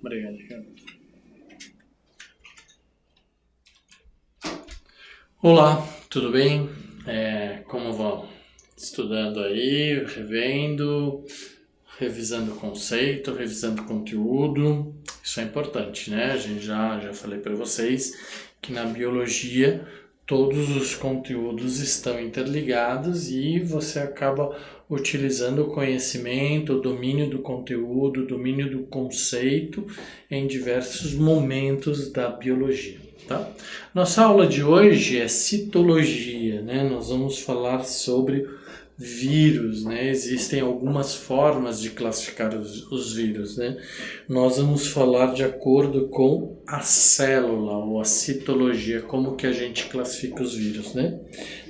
Obrigado. Olá, tudo bem? Como vão? Estudando aí, revendo, revisando o conceito, revisando o conteúdo. Isso é importante, né? A gente já falei para vocês que na biologia todos os conteúdos estão interligados e você acaba utilizando o conhecimento, o domínio do conteúdo, o domínio do conceito em diversos momentos da biologia, tá? Nossa aula de hoje é citologia, né? Nós vamos falar sobre vírus, né? Existem algumas formas de classificar os vírus, né? Nós vamos falar de acordo com a célula ou a citologia, como que a gente classifica os vírus, né?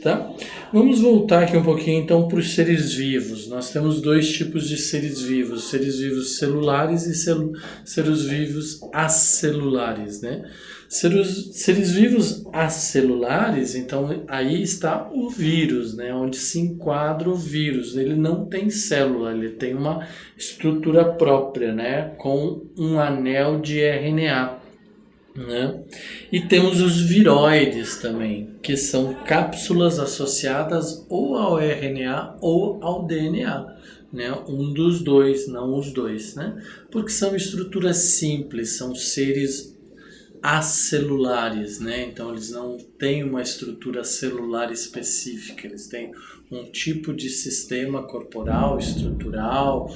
Tá? Vamos voltar aqui um pouquinho então para os seres vivos. Nós temos dois tipos de seres vivos celulares e seres vivos acelulares, né? Seres vivos acelulares, então aí está o vírus, né? Onde se enquadra o vírus. Ele não tem célula, ele tem uma estrutura própria, né? Com um anel de RNA. Né? E temos os viroides também, que são cápsulas associadas ou ao RNA ou ao DNA, né? Um dos dois, não os dois, né? Porque são estruturas simples, são seres acelulares, né? Então eles não têm uma estrutura celular específica, eles têm um tipo de sistema corporal, estrutural,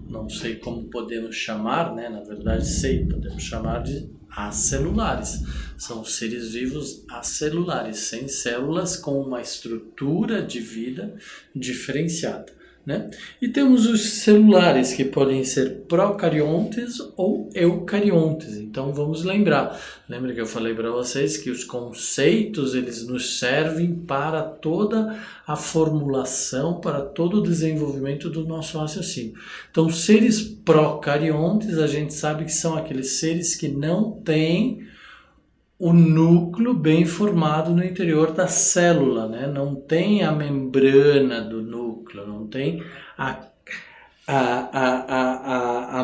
não sei como podemos chamar, né? Na verdade sei, podemos chamar de acelulares. São seres vivos acelulares, sem células, com uma estrutura de vida diferenciada, né? E temos os celulares, que podem ser procariontes ou eucariontes. Então vamos lembra que eu falei para vocês que os conceitos eles nos servem para toda a formulação, para todo o desenvolvimento do nosso raciocínio. Então seres procariontes a gente sabe que são aqueles seres que não têm o núcleo bem formado no interior da célula, né? Não tem a membrana do núcleo, não tem a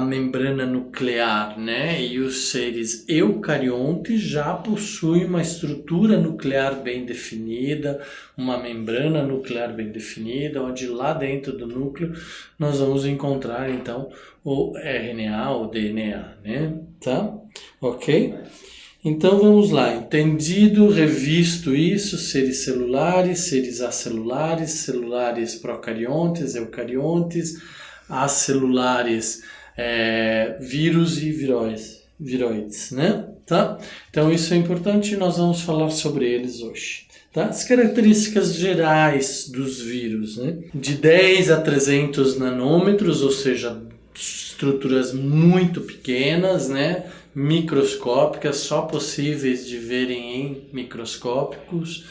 membrana nuclear, né? E os seres eucariontes já possuem uma estrutura nuclear bem definida, uma membrana nuclear bem definida, onde lá dentro do núcleo nós vamos encontrar então o RNA, o DNA, né? Tá? Ok? Então vamos lá, entendido, revisto isso, seres celulares, seres acelulares, celulares procariontes, eucariontes, acelulares, vírus e viroides, né? Tá? Então isso é importante e nós vamos falar sobre eles hoje. Tá? As características gerais dos vírus, né? De 10 a 300 nanômetros, ou seja, estruturas muito pequenas, né? Microscópicas, só possíveis de verem em microscópicos,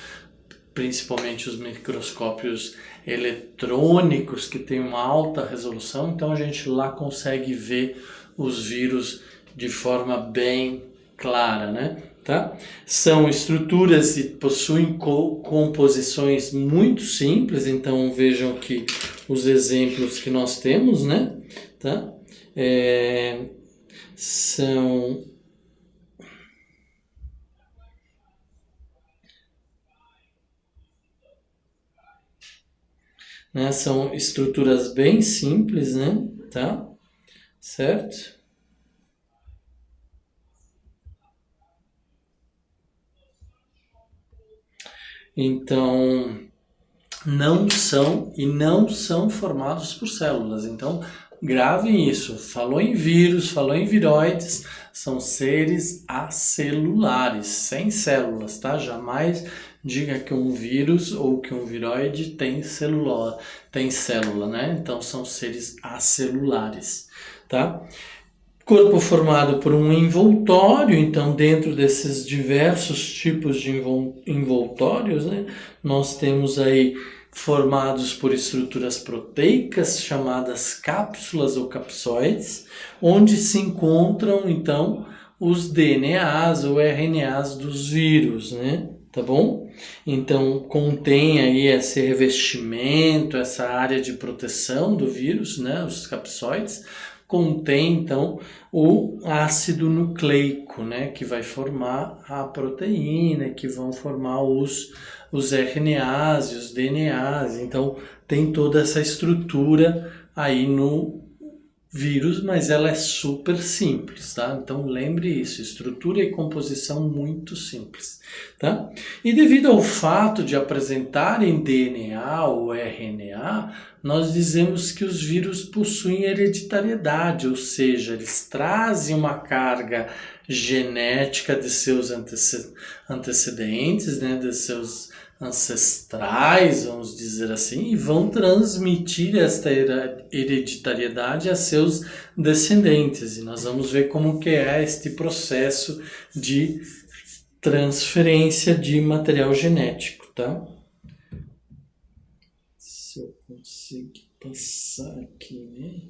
principalmente os microscópios eletrônicos que têm uma alta resolução, então a gente lá consegue ver os vírus de forma bem clara, né? Tá? São estruturas e possuem composições muito simples, então vejam que os exemplos que nós temos, né? Tá? São estruturas bem simples, né? Tá? Certo? Então, não são formados por células. Então, gravem isso. Falou em vírus, falou em viroides, são seres acelulares, sem células, tá? Jamais diga que um vírus ou que um viroide tem célula, né? Então são seres acelulares, tá? Corpo formado por um envoltório, então dentro desses diversos tipos de envoltórios, né, nós temos aí formados por estruturas proteicas chamadas cápsulas ou capsóides, onde se encontram então os DNAs ou RNAs dos vírus, né? Tá bom? Então contém aí esse revestimento, essa área de proteção do vírus, né, os capsóides, contém, então, o ácido nucleico, né, que vai formar a proteína, que vão formar os RNAs e os DNAs. Então, tem toda essa estrutura aí no vírus, mas ela é super simples, tá? Então lembre isso, estrutura e composição muito simples, tá? E devido ao fato de apresentarem DNA ou RNA, nós dizemos que os vírus possuem hereditariedade, ou seja, eles trazem uma carga genética de seus antecedentes, né, de seus ancestrais, vamos dizer assim, e vão transmitir esta hereditariedade a seus descendentes. E nós vamos ver como que é este processo de transferência de material genético, tá? Se eu conseguir passar aqui, né?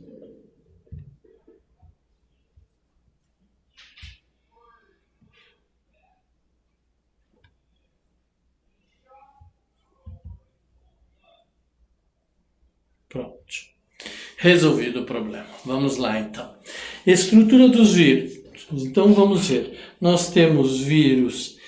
Pronto. Resolvido o problema. Vamos lá, então. Estrutura dos vírus. Então, vamos ver. Nós temos vírus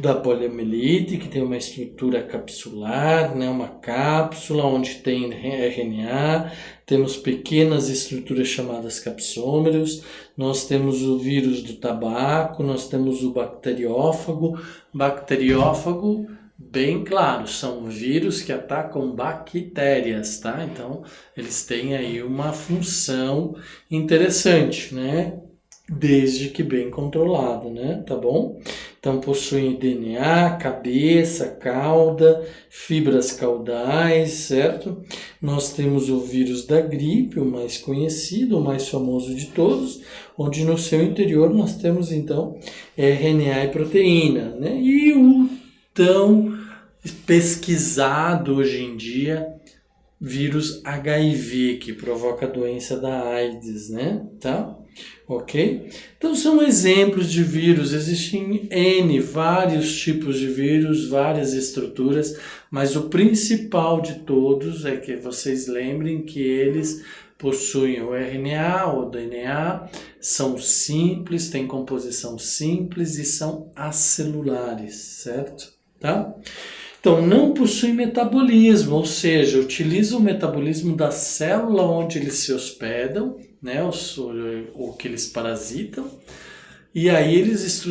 da poliomielite, que tem uma estrutura capsular, né? Uma cápsula onde tem RNA. Temos pequenas estruturas chamadas capsômeros. Nós temos o vírus do tabaco. Nós temos o bacteriófago. Bacteriófago, bem claro, são vírus que atacam bactérias, tá? Então, eles têm aí uma função interessante, né? Desde que bem controlado, né? Tá bom? Então, possuem DNA, cabeça, cauda, fibras caudais, certo? Nós temos o vírus da gripe, o mais conhecido, o mais famoso de todos, onde no seu interior nós temos, então, RNA e proteína, né? E o tão pesquisado hoje em dia vírus HIV, que provoca a doença da AIDS, né? Tá? Ok? Então são exemplos de vírus, existem vários tipos de vírus, várias estruturas, mas o principal de todos é que vocês lembrem que eles possuem o RNA ou DNA, são simples, têm composição simples e são acelulares, certo? Tá? Então, não possui metabolismo, ou seja, utiliza o metabolismo da célula onde eles se hospedam, né, ou que eles parasitam, e aí eles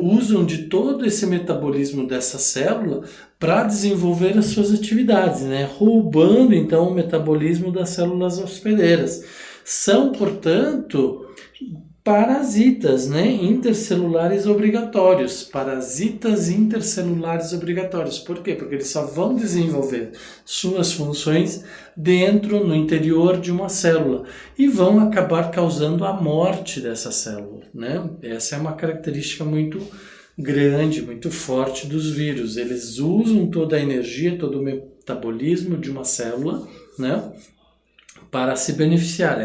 usam de todo esse metabolismo dessa célula para desenvolver as suas atividades, né, roubando então o metabolismo das células hospedeiras. São, portanto, parasitas, né, intercelulares obrigatórios. Parasitas intercelulares obrigatórios. Por quê? Porque eles só vão desenvolver suas funções no interior de uma célula e vão acabar causando a morte dessa célula, né? Essa é uma característica muito grande, muito forte dos vírus. Eles usam toda a energia, todo o metabolismo de uma célula, né, para se beneficiar.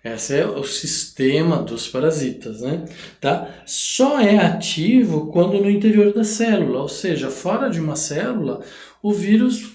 Esse é o sistema dos parasitas, né? Tá? Só é ativo quando no interior da célula, ou seja, fora de uma célula, o vírus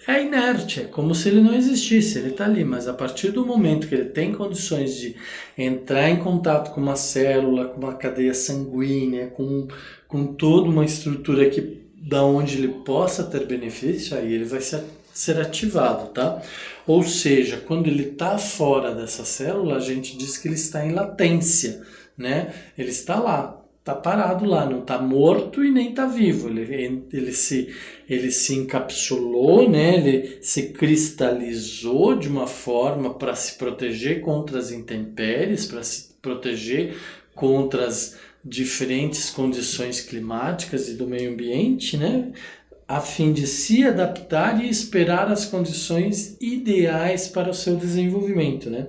é inerte, é como se ele não existisse, ele está ali, mas a partir do momento que ele tem condições de entrar em contato com uma célula, com uma cadeia sanguínea, com toda uma estrutura da onde ele possa ter benefício, aí ele vai ser ativado, tá? Ou seja, quando ele está fora dessa célula, a gente diz que ele está em latência, né? Ele está lá, está parado lá, não está morto e nem está vivo. Ele se encapsulou, né? Ele se cristalizou de uma forma para se proteger contra as intempéries, para se proteger contra as diferentes condições climáticas e do meio ambiente, né, a fim de se adaptar e esperar as condições ideais para o seu desenvolvimento, né?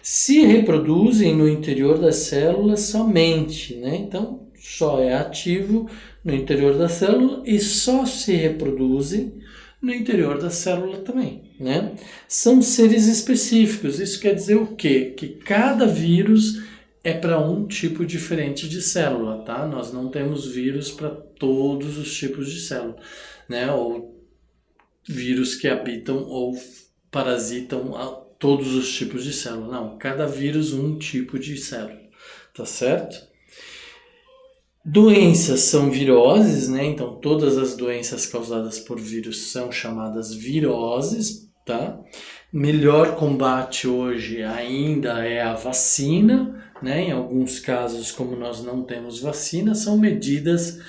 Se reproduzem no interior das células somente, né? Então, só é ativo no interior da célula e só se reproduzem no interior da célula também, né? São seres específicos. Isso quer dizer o quê? Que cada vírus é para um tipo diferente de célula, tá? Nós não temos vírus para todos os tipos de célula, né? Ou vírus que habitam ou parasitam todos os tipos de célula. Não, cada vírus um tipo de célula, tá certo? Doenças são viroses, né? Então todas as doenças causadas por vírus são chamadas viroses, tá? Melhor combate hoje ainda é a vacina, né? Em alguns casos, como nós não temos vacina, são medidas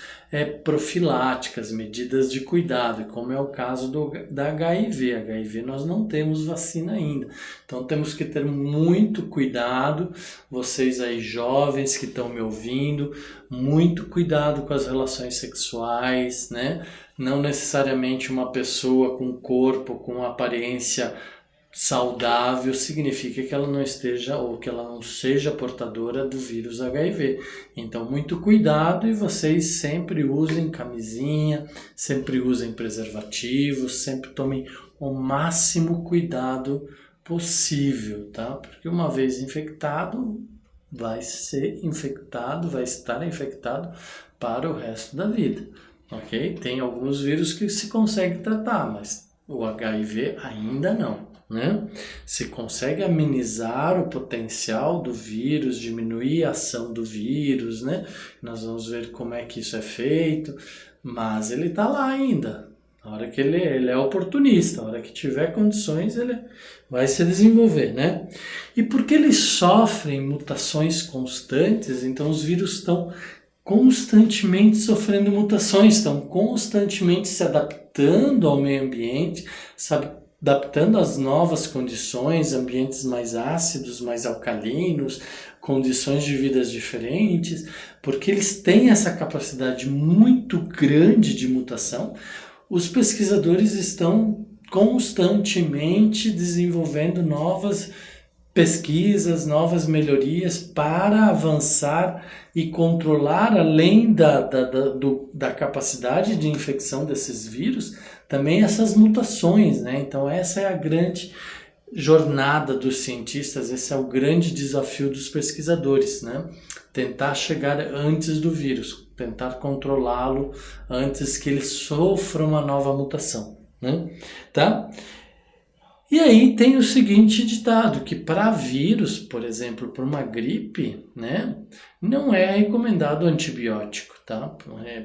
profiláticas, medidas de cuidado, como é o caso da HIV. HIV nós não temos vacina ainda, então temos que ter muito cuidado, vocês aí jovens que estão me ouvindo, muito cuidado com as relações sexuais, né? Não necessariamente uma pessoa com corpo, com aparência saudável significa que ela não esteja ou que ela não seja portadora do vírus HIV. Então, muito cuidado e vocês sempre usem camisinha, sempre usem preservativos, sempre tomem o máximo cuidado possível, tá? Porque uma vez infectado, vai ser infectado, vai estar infectado para o resto da vida, ok? Tem alguns vírus que se consegue tratar, mas o HIV ainda não. Né? Se consegue amenizar o potencial do vírus, diminuir a ação do vírus, né? Nós vamos ver como é que isso é feito, mas ele está lá ainda. Na hora que ele é oportunista, na hora que tiver condições, ele vai se desenvolver, né? E porque eles sofrem mutações constantes, então os vírus estão constantemente sofrendo mutações, estão constantemente se adaptando ao meio ambiente, sabe? Adaptando às novas condições, ambientes mais ácidos, mais alcalinos, condições de vidas diferentes, porque eles têm essa capacidade muito grande de mutação. Os pesquisadores estão constantemente desenvolvendo novas pesquisas, novas melhorias para avançar e controlar, além da capacidade de infecção desses vírus, também essas mutações, né? Então essa é a grande jornada dos cientistas, esse é o grande desafio dos pesquisadores, né? Tentar chegar antes do vírus, tentar controlá-lo antes que ele sofra uma nova mutação, né? Tá? E aí tem o seguinte ditado, que para vírus, por exemplo, para uma gripe, né, não é recomendado antibiótico, tá?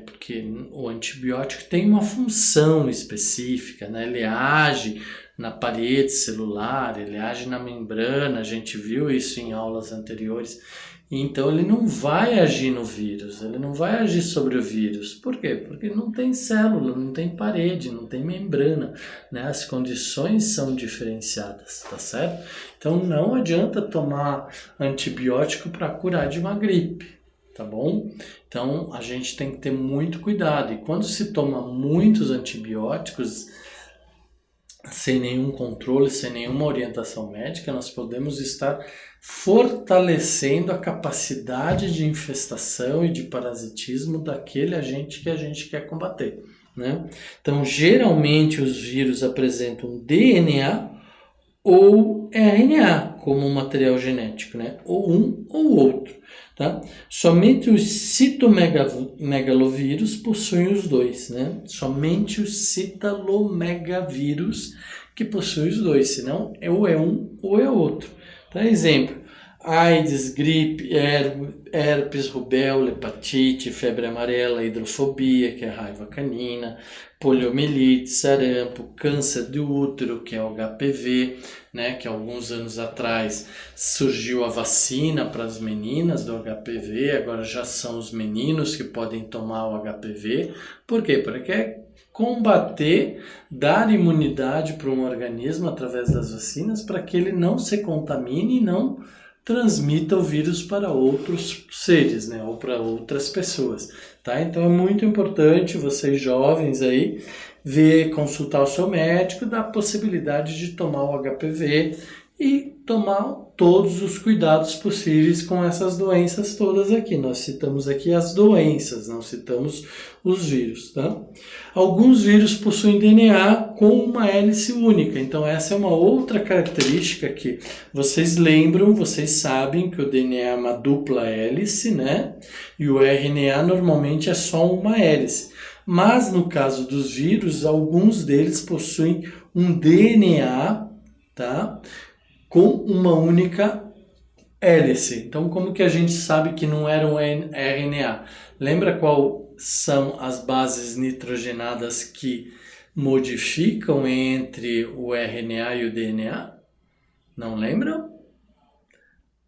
Porque o antibiótico tem uma função específica, né? Ele age na parede celular, ele age na membrana, a gente viu isso em aulas anteriores. Então ele não vai agir no vírus, ele não vai agir sobre o vírus. Por quê? Porque não tem célula, não tem parede, não tem membrana, né? As condições são diferenciadas, tá certo? Então não adianta tomar antibiótico para curar de uma gripe, tá bom? Então a gente tem que ter muito cuidado. E quando se toma muitos antibióticos, sem nenhum controle, sem nenhuma orientação médica, nós podemos estar fortalecendo a capacidade de infestação e de parasitismo daquele agente que a gente quer combater, né? Então, geralmente os vírus apresentam DNA ou RNA como material genético, né? Ou um ou outro, tá? Somente os citomegalovírus possuem os dois, né? Somente os citalomegavírus que possuem os dois, senão ou é um ou é outro. Então, exemplo, AIDS, gripe, herpes, rubéola, hepatite, febre amarela, hidrofobia, que é a raiva canina, poliomielite, sarampo, câncer do útero, que é o HPV, né, que alguns anos atrás surgiu a vacina para as meninas do HPV, agora já são os meninos que podem tomar o HPV. Por quê? Porque combater, dar imunidade para um organismo através das vacinas para que ele não se contamine e não transmita o vírus para outros seres, né, ou para outras pessoas, tá? Então é muito importante vocês jovens aí consultar o seu médico, dar a possibilidade de tomar o HPV e tomar todos os cuidados possíveis com essas doenças todas aqui. Nós citamos aqui as doenças, não citamos os vírus, tá? Alguns vírus possuem DNA com uma hélice única, então essa é uma outra característica que vocês lembram, vocês sabem que o DNA é uma dupla hélice, né? E o RNA normalmente é só uma hélice. Mas no caso dos vírus, alguns deles possuem um DNA, tá? com uma única hélice. Então, como que a gente sabe que não era um RNA? Lembra qual são as bases nitrogenadas que modificam entre o RNA e o DNA? Não lembram?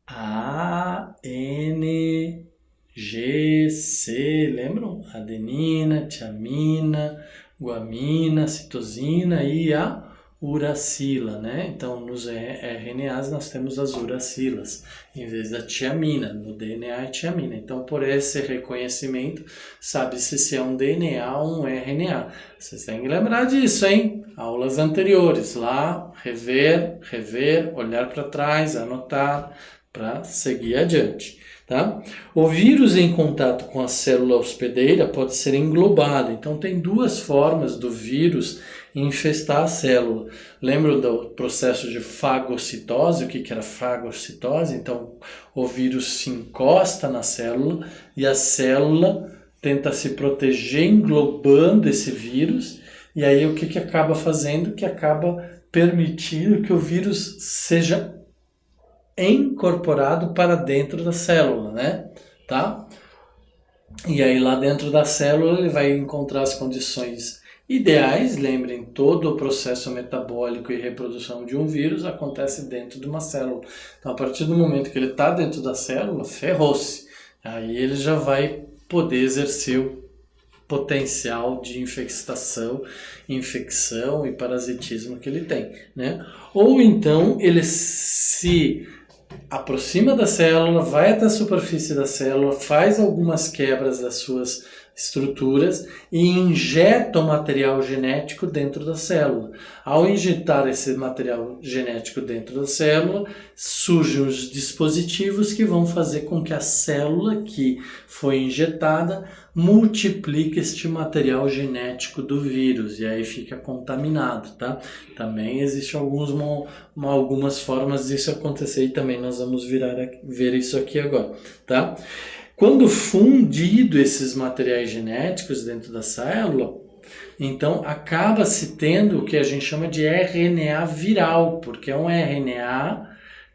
A, N, G, C, lembram? Adenina, tiamina, guanina, citosina e a uracila, né? Então, nos RNAs nós temos as uracilas, em vez da tiamina. No DNA é tiamina. Então, por esse reconhecimento, sabe-se se é um DNA ou um RNA. Vocês têm que lembrar disso, hein? Aulas anteriores, lá, rever, olhar para trás, anotar, para seguir adiante. Tá? O vírus em contato com a célula hospedeira pode ser englobado. Então, tem duas formas do vírus infestar a célula. Lembra do processo de fagocitose? O que era fagocitose? Então, o vírus se encosta na célula e a célula tenta se proteger englobando esse vírus. E aí, o que acaba fazendo? Que acaba permitindo que o vírus seja incorporado para dentro da célula, né? Tá? E aí lá dentro da célula ele vai encontrar as condições ideais. Lembrem, todo o processo metabólico e reprodução de um vírus acontece dentro de uma célula. Então, a partir do momento que ele está dentro da célula, ferrou-se. Aí ele já vai poder exercer o potencial de infecção e parasitismo que ele tem, né? Ou então ele se aproxima da célula, vai até a superfície da célula, faz algumas quebras das suas estruturas e injeta o material genético dentro da célula. Ao injetar esse material genético dentro da célula, surgem os dispositivos que vão fazer com que a célula que foi injetada multiplique este material genético do vírus e aí fica contaminado, tá? Também existem algumas formas disso acontecer e também nós vamos ver isso aqui agora, tá? Quando fundido esses materiais genéticos dentro da célula, então acaba-se tendo o que a gente chama de RNA viral, porque é um RNA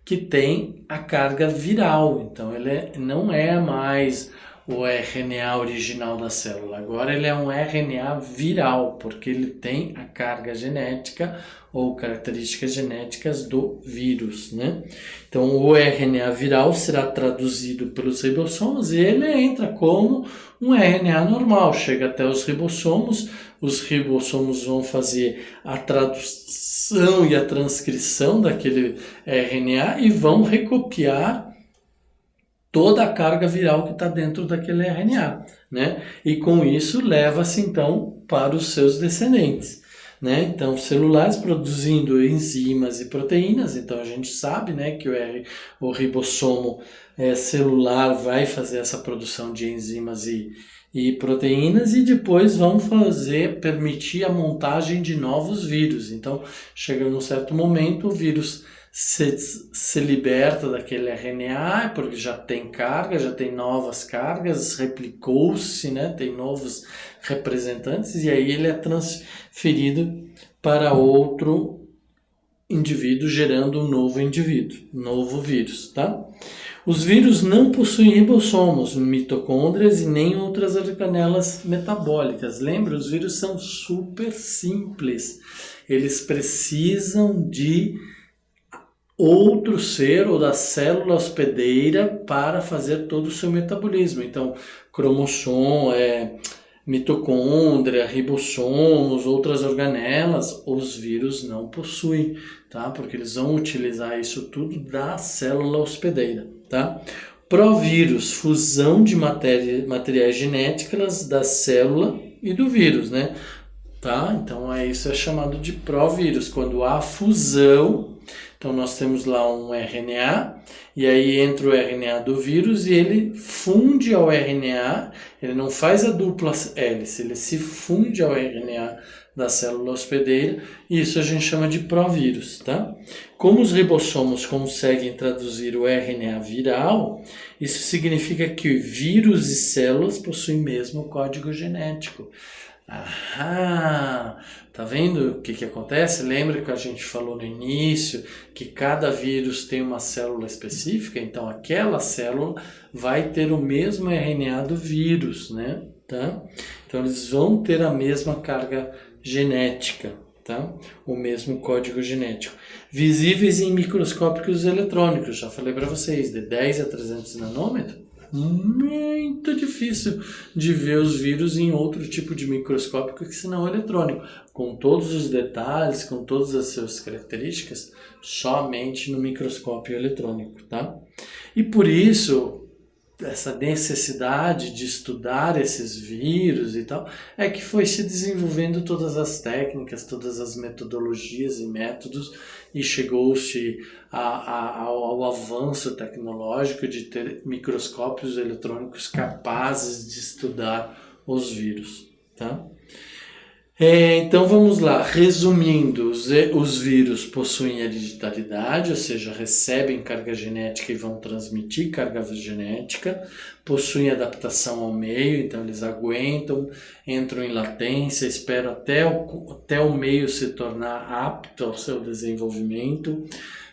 que tem a carga viral. Então ele não é mais o RNA original da célula, agora ele é um RNA viral, porque ele tem a carga genética ou características genéticas do vírus, né? Então o RNA viral será traduzido pelos ribossomos e ele entra como um RNA normal, chega até os ribossomos vão fazer a tradução e a transcrição daquele RNA e vão recopiar toda a carga viral que está dentro daquele RNA, né? E com isso leva-se então para os seus descendentes, né? Então celulares produzindo enzimas e proteínas. Então a gente sabe, né, que o ribossomo celular vai fazer essa produção de enzimas e proteínas e depois vão permitir a montagem de novos vírus. Então chega num certo momento o vírus se liberta daquele RNA, porque já tem carga, já tem novas cargas, replicou-se, né? Tem novos representantes, e aí ele é transferido para outro indivíduo, gerando um novo indivíduo, novo vírus, tá? Os vírus não possuem ribossomos, mitocôndrias e nem outras organelas metabólicas. Lembra? Os vírus são super simples. Eles precisam de outro ser ou da célula hospedeira para fazer todo o seu metabolismo. Então, cromossomo, mitocôndria, ribossomos, outras organelas, os vírus não possuem, tá? Porque eles vão utilizar isso tudo da célula hospedeira, tá? Provírus, fusão de materiais genéticos da célula e do vírus, né? Tá? Então, isso é chamado de provírus, quando há fusão. Então, nós temos lá um RNA, e aí entra o RNA do vírus e ele funde ao RNA, ele não faz a dupla hélice, ele se funde ao RNA da célula hospedeira, e isso a gente chama de provírus, tá? Como os ribossomos conseguem traduzir o RNA viral, isso significa que vírus e células possuem mesmo código genético. Ah, tá vendo o que que acontece? Lembra que a gente falou no início que cada vírus tem uma célula específica? Então aquela célula vai ter o mesmo RNA do vírus, né? Tá? Então eles vão ter a mesma carga genética, tá? O mesmo código genético. Visíveis em microscópicos eletrônicos, já falei para vocês, de 10 a 300 nanômetros. Muito difícil de ver os vírus em outro tipo de microscópio que senão eletrônico, com todos os detalhes, com todas as suas características, somente no microscópio eletrônico, tá? E por isso, essa necessidade de estudar esses vírus e tal, é que foi se desenvolvendo todas as técnicas, todas as metodologias e métodos, e chegou-se ao avanço tecnológico de ter microscópios eletrônicos capazes de estudar os vírus, tá? Então vamos lá, resumindo, os vírus possuem hereditariedade, ou seja, recebem carga genética e vão transmitir carga genética, possuem adaptação ao meio, então eles aguentam, entram em latência, esperam até o meio se tornar apto ao seu desenvolvimento,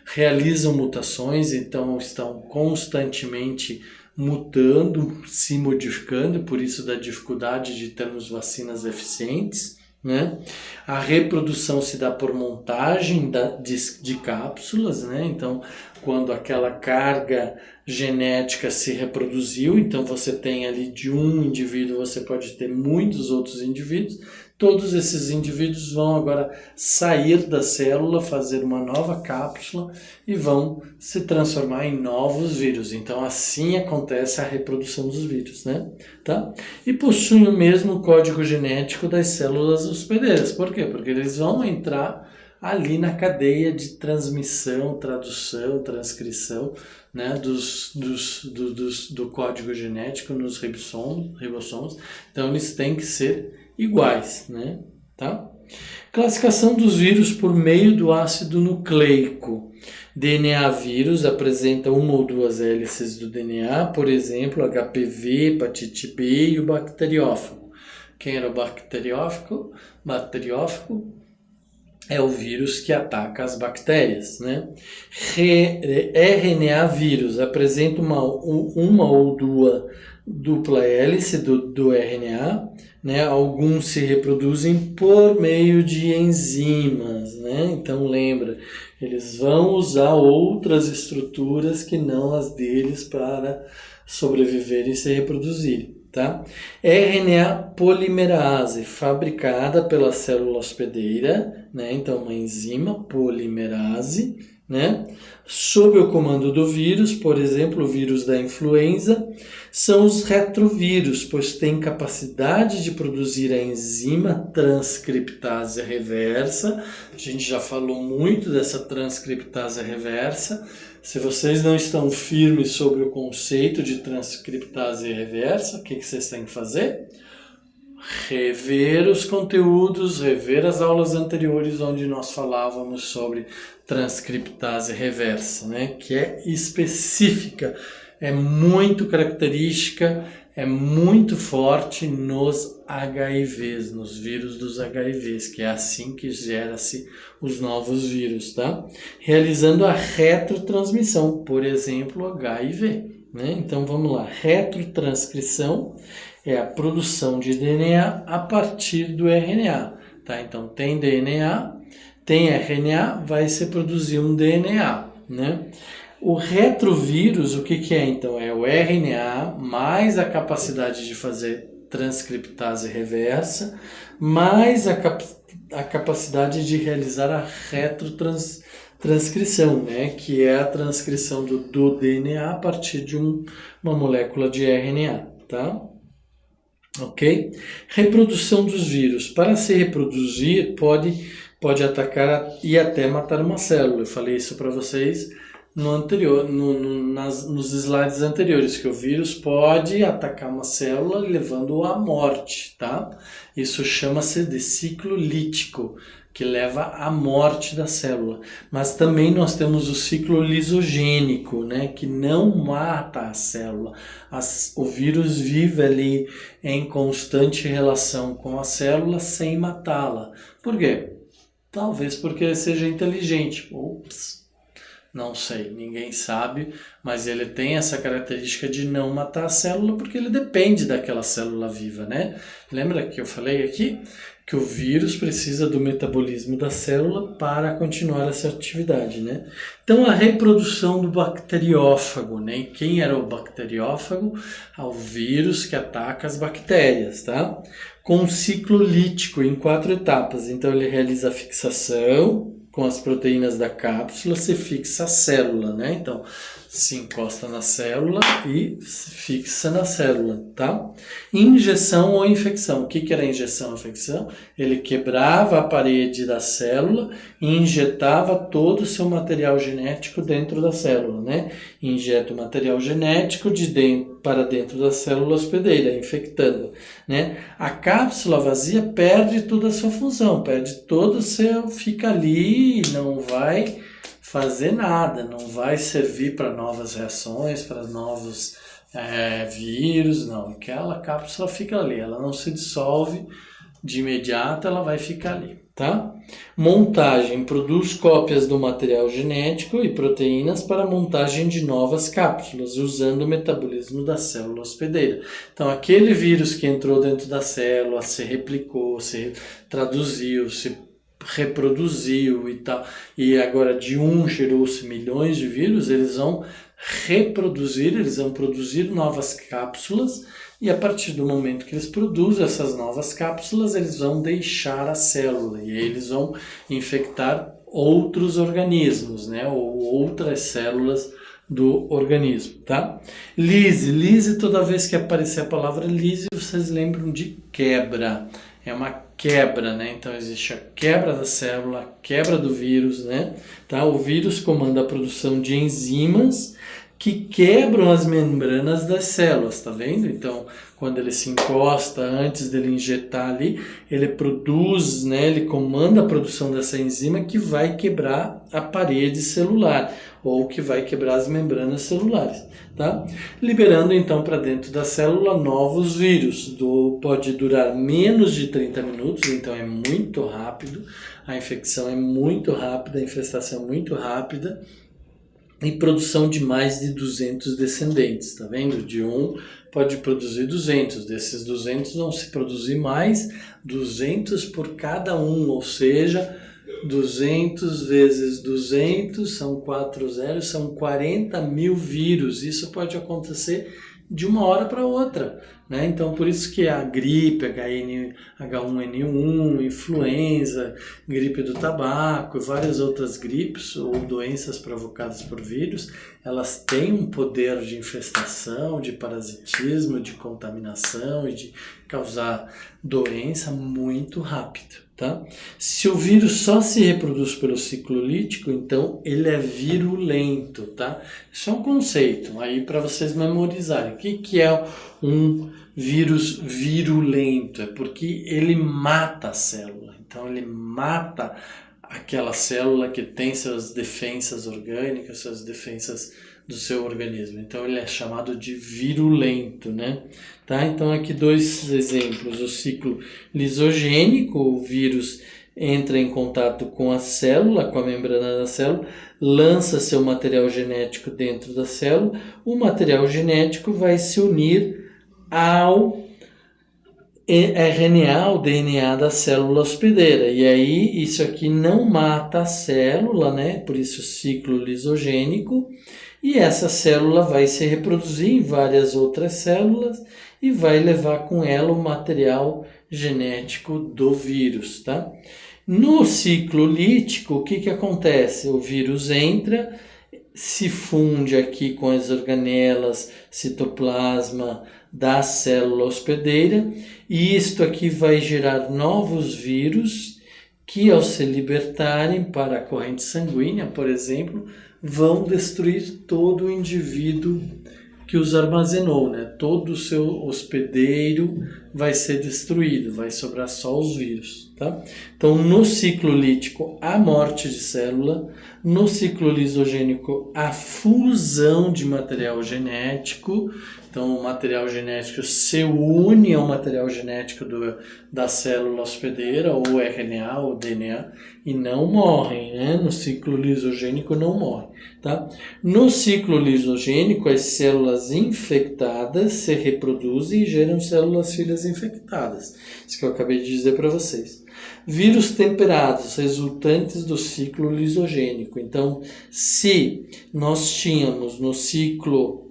realizam mutações, então estão constantemente mutando, se modificando, por isso da dificuldade de termos vacinas eficientes. Né? A reprodução se dá por montagem de cápsulas, né? Então, quando aquela carga genética se reproduziu, então você tem ali de um indivíduo, você pode ter muitos outros indivíduos, todos esses indivíduos vão agora sair da célula, fazer uma nova cápsula e vão se transformar em novos vírus. Então assim acontece a reprodução dos vírus, né? Tá? E possuem o mesmo código genético das células hospedeiras. Por quê? Porque eles vão entrar ali na cadeia de transmissão, tradução, transcrição, né, do código genético nos ribossomos. Então eles têm que ser iguais, né? Tá? Classificação dos vírus por meio do ácido nucleico. DNA vírus apresenta uma ou duas hélices do DNA, por exemplo, HPV, hepatite B e o bacteriófago. Quem era o bacteriófago? Bacteriófago é o vírus que ataca as bactérias, né? RNA vírus apresenta uma ou duas dupla hélice do RNA, né? Alguns se reproduzem por meio de enzimas, né? Então lembra, eles vão usar outras estruturas que não as deles para sobreviver e se reproduzir. Tá? RNA polimerase, fabricada pela célula hospedeira, né? Então uma enzima polimerase, né? Sob o comando do vírus, por exemplo, o vírus da influenza, são os retrovírus, pois têm capacidade de produzir a enzima transcriptase reversa. A gente já falou muito dessa transcriptase reversa. Se vocês não estão firmes sobre o conceito de transcriptase reversa, o que vocês têm que fazer? Rever os conteúdos, rever as aulas anteriores onde nós falávamos sobre transcriptase reversa, né? Que é específica, é muito característica, é muito forte nos HIVs, nos vírus dos HIVs, que é assim que gera-se os novos vírus, tá? Realizando a retrotransmissão, por exemplo, HIV, né? Então vamos lá, retrotranscrição é a produção de DNA a partir do RNA, tá? Então tem DNA, tem RNA, vai se produzir um DNA, né? O retrovírus, o que é então? É o RNA mais a capacidade de fazer transcriptase reversa, mais a capacidade de realizar a retrotranscrição, né? Que é a transcrição do DNA a partir de uma molécula de RNA, tá? Ok? Reprodução dos vírus. Para se reproduzir, pode atacar e até matar uma célula. Eu falei isso para vocês nos slides anteriores, que o vírus pode atacar uma célula levando-a à morte, tá? Isso chama-se de ciclo lítico. que leva à morte da célula. Mas também nós temos o ciclo lisogênico, né, que não mata a célula. O vírus vive ali em constante relação com a célula sem matá-la. Por quê? Talvez porque ele seja inteligente. Ops, não sei, ninguém sabe, mas ele tem essa característica de não matar a célula porque ele depende daquela célula viva, né? Lembra que eu falei aqui que o vírus precisa do metabolismo da célula para continuar essa atividade, né? Então, a reprodução do bacteriófago, né? E quem era o bacteriófago? O vírus que ataca as bactérias, tá? Com um ciclo lítico em 4 etapas. Então, ele realiza a fixação com as proteínas da cápsula, se fixa a célula, né? Então, se encosta na célula e se fixa na célula, tá? Injeção ou infecção. O que era injeção ou infecção? Ele quebrava a parede da célula e injetava todo o seu material genético dentro da célula, né? Injeta o material genético de dentro para dentro da célula hospedeira, infectando, né? A cápsula vazia perde toda a sua função, perde todo o seu... fica ali, não vai fazer nada, não vai servir para novas reações, para novos vírus, não. Aquela cápsula fica ali, ela não se dissolve de imediato, ela vai ficar ali, tá? Montagem, produz cópias do material genético e proteínas para a montagem de novas cápsulas, usando o metabolismo da célula hospedeira. Então, aquele vírus que entrou dentro da célula, se replicou, se traduziu, se reproduziu e tal, e agora de gerou-se milhões de vírus, eles vão reproduzir, eles vão produzir novas cápsulas, e a partir do momento que eles produzem essas novas cápsulas, eles vão deixar a célula, e aí eles vão infectar outros organismos, né, ou outras células do organismo, tá? Lise, toda vez que aparecer a palavra lise, vocês lembram de quebra, é uma quebra, né? Então existe a quebra da célula, a quebra do vírus, né? Tá? O vírus comanda a produção de enzimas que quebram as membranas das células, tá vendo? Então, quando ele se encosta, antes dele injetar ali, ele produz, né? Ele comanda a produção dessa enzima que vai quebrar a parede celular ou que vai quebrar as membranas celulares, tá? Liberando então para dentro da célula novos vírus. Pode durar menos de 30 minutos, então é muito rápido, a infecção é muito rápida, a infestação é muito rápida, e produção de mais de 200 descendentes, tá vendo? De pode produzir 200, desses 200 vão se produzir mais, 200 por cada ou seja, 200 vezes 200 são 4 zeros, são 40 mil vírus. Isso pode acontecer de uma hora para outra, né? Então, por isso que a gripe, H1N1, influenza, gripe do tabaco e várias outras gripes ou doenças provocadas por vírus, elas têm um poder de infestação, de parasitismo, de contaminação e de causar doença muito rápido. Tá? Se o vírus só se reproduz pelo ciclo lítico, então ele é virulento, tá? Isso é um conceito aí para vocês memorizarem. O que é um vírus virulento? É porque ele mata a célula. Então ele mata aquela célula que tem suas defensas orgânicas, suas defensas do seu organismo. Então ele é chamado de virulento, né? Tá? Então aqui 2 exemplos. O ciclo lisogênico, o vírus entra em contato com a célula, com a membrana da célula, lança seu material genético dentro da célula, o material genético vai se unir ao RNA, ao DNA da célula hospedeira. E aí isso aqui não mata a célula, né? Por isso ciclo lisogênico. E essa célula vai se reproduzir em várias outras células e vai levar com ela o material genético do vírus, tá? No ciclo lítico, o que acontece? O vírus entra, se funde aqui com as organelas, citoplasma da célula hospedeira, e isto aqui vai gerar novos vírus que, ao se libertarem para a corrente sanguínea, por exemplo, vão destruir todo o indivíduo que os armazenou, né? Todo o seu hospedeiro vai ser destruído, vai sobrar só os vírus, tá? Então, no ciclo lítico, a morte de célula, no ciclo lisogênico, a fusão de material genético. Então, o material genético se une ao material genético da célula hospedeira, ou o RNA, ou o DNA, e não morrem, né? No ciclo lisogênico não morrem, tá? No ciclo lisogênico, as células infectadas se reproduzem e geram células filhas infectadas. Isso que eu acabei de dizer para vocês. Vírus temperados, resultantes do ciclo lisogênico. Então, se nós tínhamos no ciclo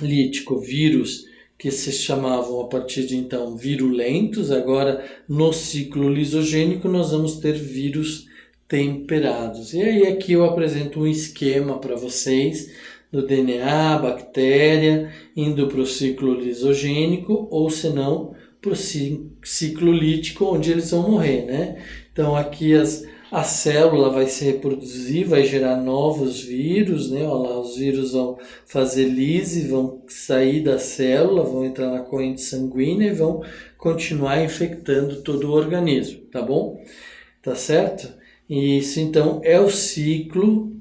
lítico vírus que se chamavam a partir de então virulentos, agora no ciclo lisogênico nós vamos ter vírus temperados. E aí aqui eu apresento um esquema para vocês do DNA, bactéria, indo para o ciclo lisogênico, ou se não, para o ciclo lítico, onde eles vão morrer, né? Então aqui a célula vai se reproduzir, vai gerar novos vírus, né? Olha lá, os vírus vão fazer lise, vão sair da célula, vão entrar na corrente sanguínea e vão continuar infectando todo o organismo, tá bom? Tá certo? E isso então é o ciclo,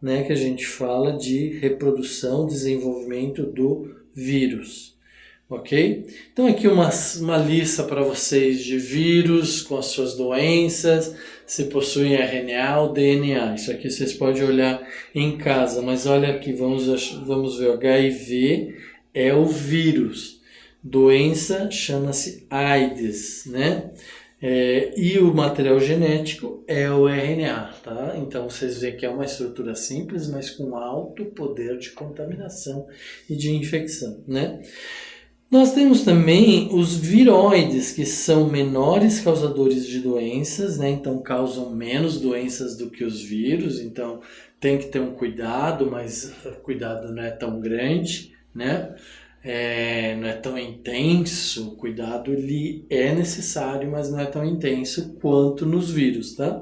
né, que a gente fala de reprodução, desenvolvimento do vírus. Ok? Então aqui uma lista para vocês de vírus com as suas doenças, se possuem RNA ou DNA. Isso aqui vocês podem olhar em casa, mas olha aqui, vamos ver, o HIV é o vírus. Doença chama-se AIDS, né? E o material genético é o RNA, tá? Então vocês veem que é uma estrutura simples, mas com alto poder de contaminação e de infecção, né? Nós temos também os viroides, que são menores causadores de doenças, né? Então causam menos doenças do que os vírus, então tem que ter um cuidado, mas o cuidado não é tão grande, né? Não é tão intenso, o cuidado ele é necessário, mas não é tão intenso quanto nos vírus, tá?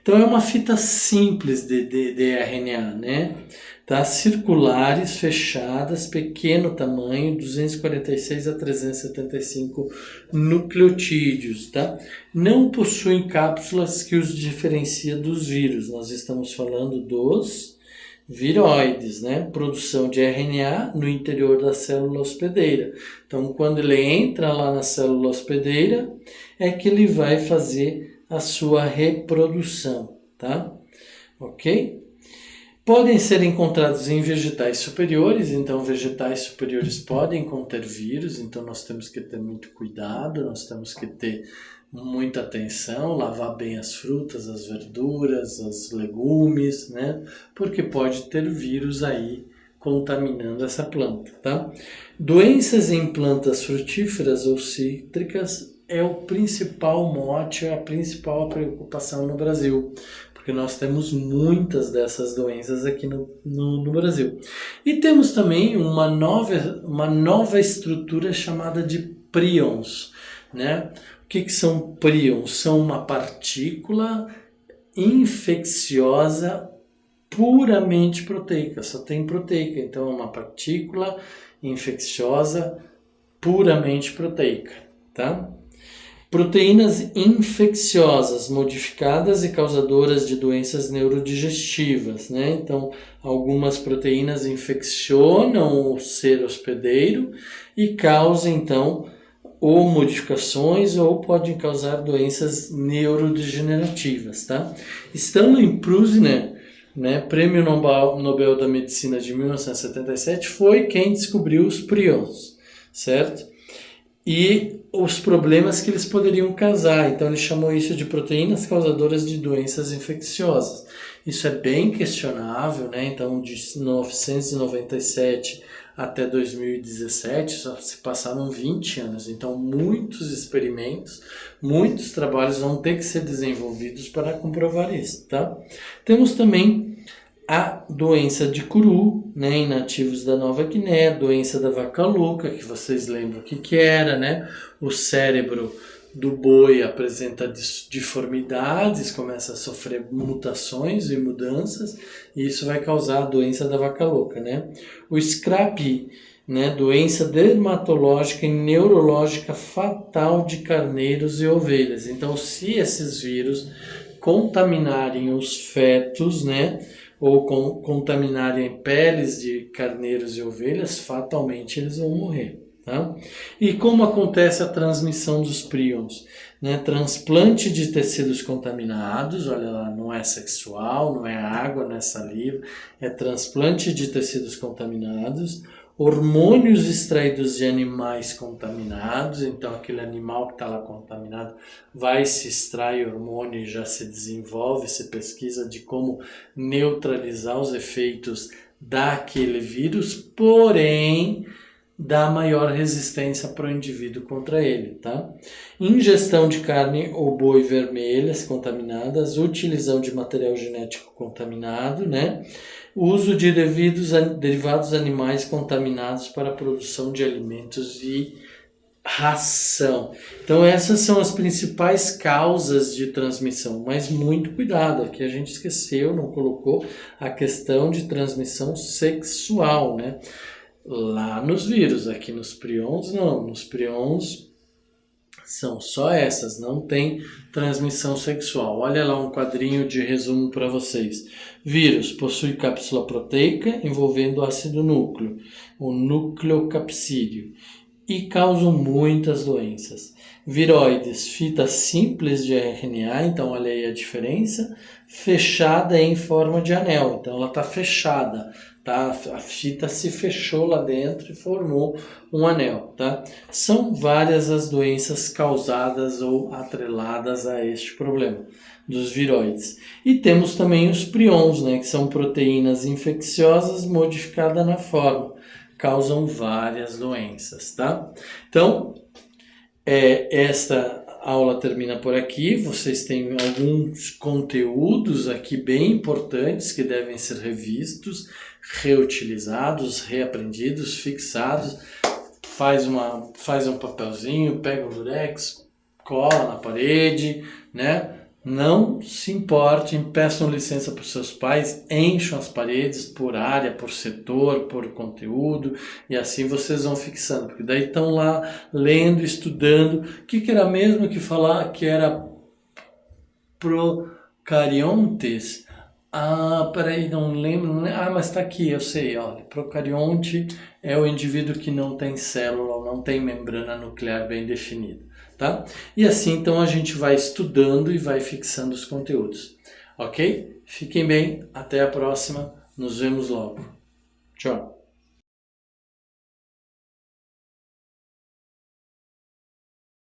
Então é uma fita simples de RNA, né? Tá? Circulares, fechadas, pequeno tamanho, 246 a 375 nucleotídeos, tá? Não possuem cápsulas que os diferencia dos vírus. Nós estamos falando dos viroides, né? Produção de RNA no interior da célula hospedeira. Então, quando ele entra lá na célula hospedeira, é que ele vai fazer a sua reprodução, tá? Ok? Podem ser encontrados em vegetais superiores, então vegetais superiores podem conter vírus, então nós temos que ter muito cuidado, nós temos que ter muita atenção, lavar bem as frutas, as verduras, os legumes, né? Porque pode ter vírus aí contaminando essa planta, tá? Doenças em plantas frutíferas ou cítricas é o principal mote, a principal preocupação no Brasil, porque nós temos muitas dessas doenças aqui no Brasil. E temos também uma nova estrutura chamada de prions, né? O que são prions? São uma partícula infecciosa puramente proteica, só tem proteica, então é uma partícula infecciosa puramente proteica, tá? Proteínas infecciosas, modificadas e causadoras de doenças neurodigestivas, né? Então, algumas proteínas infeccionam o ser hospedeiro e causam, então, ou modificações ou podem causar doenças neurodegenerativas, tá? Stanley Prusiner, né, Prêmio Nobel da Medicina de 1977, foi quem descobriu os prions, certo? E os problemas que eles poderiam causar. Então ele chamou isso de proteínas causadoras de doenças infecciosas. Isso é bem questionável, né? Então de 1997 até 2017 só se passaram 20 anos. Então muitos experimentos, muitos trabalhos vão ter que ser desenvolvidos para comprovar isso, tá? Temos também a doença de Curu, né, em nativos da Nova Guiné, doença da vaca louca, que vocês lembram o que era, né? O cérebro do boi apresenta deformidades, começa a sofrer mutações e mudanças, e isso vai causar a doença da vaca louca, né? O SCRAP, né, doença dermatológica e neurológica fatal de carneiros e ovelhas. Então, se esses vírus contaminarem os fetos, né, ou contaminarem peles de carneiros e ovelhas, fatalmente eles vão morrer. Tá? E como acontece a transmissão dos prions? Né? Transplante de tecidos contaminados, olha lá, não é sexual, não é água, não é saliva, é transplante de tecidos contaminados, hormônios extraídos de animais contaminados, então aquele animal que está lá contaminado vai se extrai hormônio e já se desenvolve, se pesquisa de como neutralizar os efeitos daquele vírus, porém dá maior resistência para o indivíduo contra ele, tá? Ingestão de carne ou boi vermelhas contaminadas, utilização de material genético contaminado, né? Uso de derivados animais contaminados para a produção de alimentos e ração. Então essas são as principais causas de transmissão, mas muito cuidado, aqui a gente esqueceu, não colocou a questão de transmissão sexual, né? Lá nos vírus, aqui nos prions não, nos prions são só essas, não tem transmissão sexual. Olha lá um quadrinho de resumo para vocês. Vírus possui cápsula proteica envolvendo ácido núcleo, o nucleocapsídeo, e causam muitas doenças. Viroides, fita simples de RNA, então olha aí a diferença, fechada em forma de anel, então ela está fechada. Tá? A fita se fechou lá dentro e formou um anel. Tá? São várias as doenças causadas ou atreladas a este problema dos viroides. E temos também os prions, né, que são proteínas infecciosas modificadas na forma. Causam várias doenças. Tá? Então, esta aula termina por aqui. Vocês têm alguns conteúdos aqui bem importantes que devem ser revistos, reutilizados, reaprendidos, fixados. Faz um papelzinho, pega um durex, cola na parede, né? Não se importem, peçam licença para os seus pais, encham as paredes por área, por setor, por conteúdo, e assim vocês vão fixando, porque daí estão lá lendo, estudando. O que era mesmo que falar que era procariontes? Ah, peraí, não lembro. Ah, mas está aqui, eu sei. Olha, procarionte é o indivíduo que não tem célula, não tem membrana nuclear bem definida, tá? E assim, então, a gente vai estudando e vai fixando os conteúdos, ok? Fiquem bem, até a próxima, nos vemos logo. Tchau!